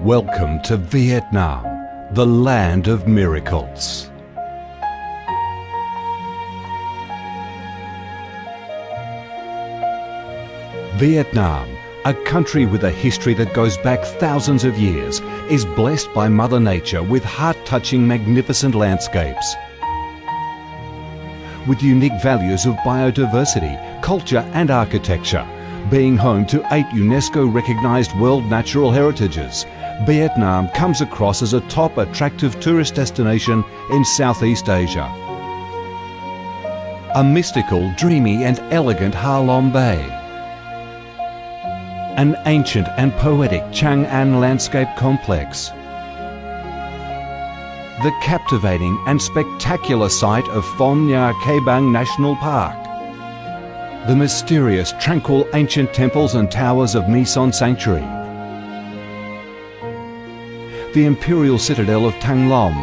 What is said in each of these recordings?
Welcome to Vietnam, the land of miracles. Vietnam, a country with a history that goes back thousands of years, is blessed by Mother Nature with heart-touching, magnificent landscapes. With unique values of biodiversity, culture and architecture, being home to 8 UNESCO-recognised World Natural Heritages, Vietnam comes across as a top attractive tourist destination in Southeast Asia. A mystical, dreamy and elegant Ha Long Bay. An ancient and poetic Chang An landscape complex. The captivating and spectacular site of Phong Nha Ke Bang National Park. The mysterious, tranquil ancient temples and towers of My Son Sanctuary. The imperial citadel of Thăng Long,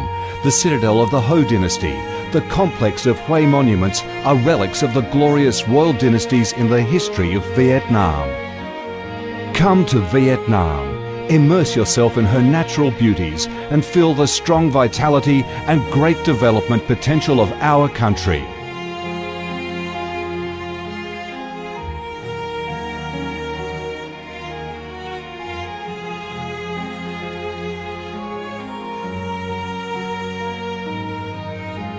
the citadel of the Ho dynasty, the complex of Hue monuments are relics of the glorious royal dynasties in the history of Vietnam. Come to Vietnam, immerse yourself in her natural beauties and feel the strong vitality and great development potential of our country.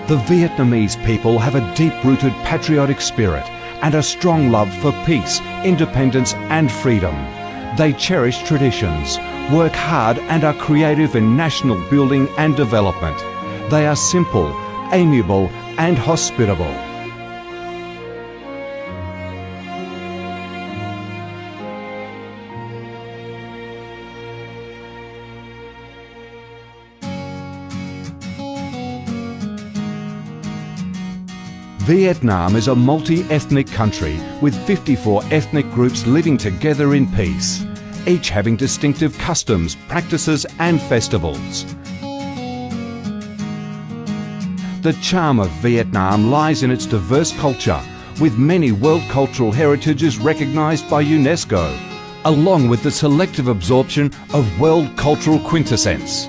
The Vietnamese people have a deep-rooted patriotic spirit and a strong love for peace, independence and freedom. They cherish traditions, work hard and are creative in national building and development. They are simple, amiable and hospitable. Vietnam is a multi-ethnic country with 54 ethnic groups living together in peace, each having distinctive customs, practices and festivals. The charm of Vietnam lies in its diverse culture, with many World Cultural Heritages recognised by UNESCO, along with the selective absorption of World Cultural Quintessence.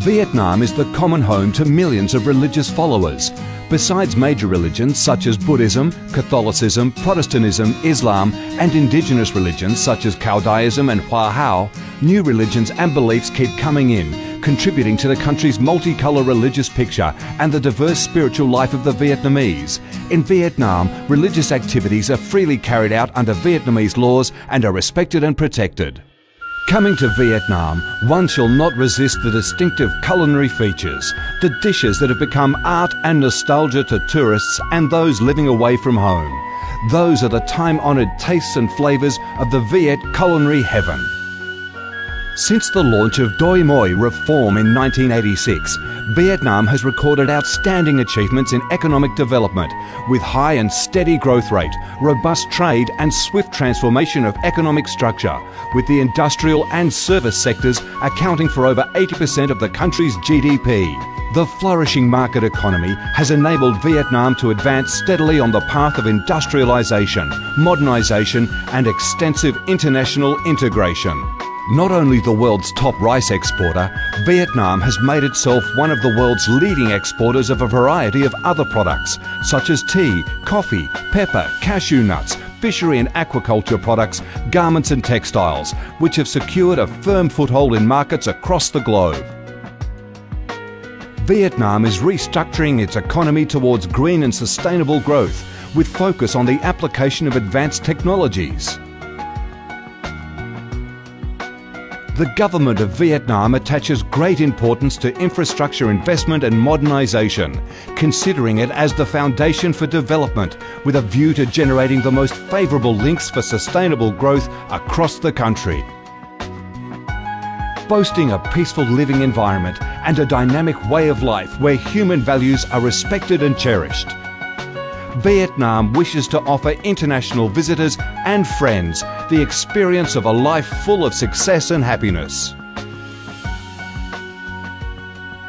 Vietnam is the common home to millions of religious followers. Besides major religions such as Buddhism, Catholicism, Protestantism, Islam and indigenous religions such as Caodaism and Hoa Hao, new religions and beliefs keep coming in, contributing to the country's multicolour religious picture and the diverse spiritual life of the Vietnamese. In Vietnam, religious activities are freely carried out under Vietnamese laws and are respected and protected. Coming to Vietnam, one shall not resist the distinctive culinary features, the dishes that have become art and nostalgia to tourists and those living away from home. Those are the time-honoured tastes and flavours of the Viet culinary heaven. Since the launch of Doi Moi reform in 1986, Vietnam has recorded outstanding achievements in economic development, with high and steady growth rate, robust trade and swift transformation of economic structure, with the industrial and service sectors accounting for over 80% of the country's GDP. The flourishing market economy has enabled Vietnam to advance steadily on the path of industrialisation, modernisation and extensive international integration. Not only the world's top rice exporter, Vietnam has made itself one of the world's leading exporters of a variety of other products, such as tea, coffee, pepper, cashew nuts, fishery and aquaculture products, garments and textiles, which have secured a firm foothold in markets across the globe. Vietnam is restructuring its economy towards green and sustainable growth, with focus on the application of advanced technologies. The government of Vietnam attaches great importance to infrastructure investment and modernisation, considering it as the foundation for development, with a view to generating the most favourable links for sustainable growth across the country. Boasting a peaceful living environment and a dynamic way of life where human values are respected and cherished, Vietnam wishes to offer international visitors and friends the experience of a life full of success and happiness.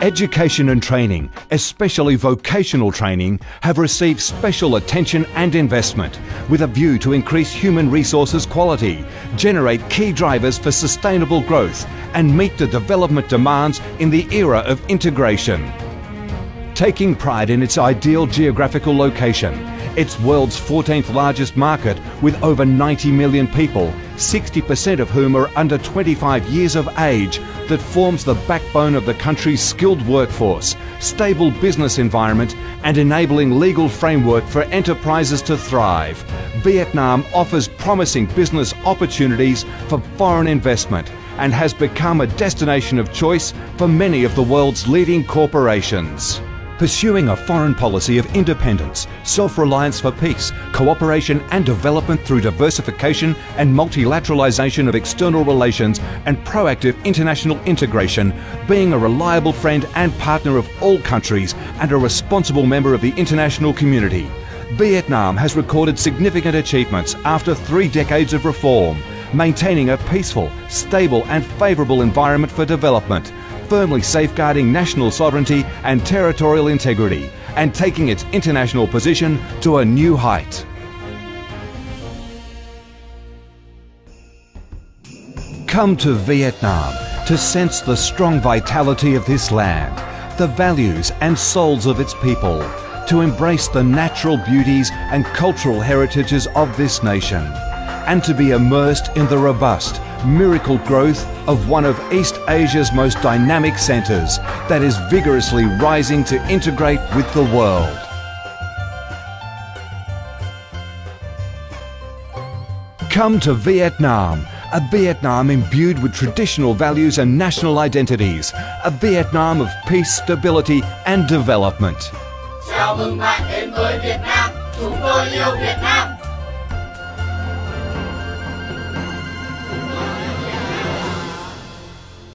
Education and training, especially vocational training, have received special attention and investment with a view to increase human resources quality, generate key drivers for sustainable growth and meet the development demands in the era of integration. Taking pride in its ideal geographical location, its world's 14th largest market with over 90 million people, 60% of whom are under 25 years of age, that forms the backbone of the country's skilled workforce, stable business environment and enabling legal framework for enterprises to thrive. Vietnam offers promising business opportunities for foreign investment and has become a destination of choice for many of the world's leading corporations. Pursuing a foreign policy of independence, self-reliance for peace, cooperation and development through diversification and multilateralization of external relations and proactive international integration, being a reliable friend and partner of all countries and a responsible member of the international community. Vietnam has recorded significant achievements after 3 decades of reform, maintaining a peaceful, stable and favourable environment for development, firmly safeguarding national sovereignty and territorial integrity, and taking its international position to a new height. Come to Vietnam to sense the strong vitality of this land, the values and souls of its people, to embrace the natural beauties and cultural heritages of this nation, and to be immersed in the robust, miracle growth of one of East Asia's most dynamic centres that is vigorously rising to integrate with the world. Come to Vietnam, a Vietnam imbued with traditional values and national identities, a Vietnam of peace, stability and development. Chào mừng bạn đến với Việt Nam, chúng tôi yêu Việt Nam.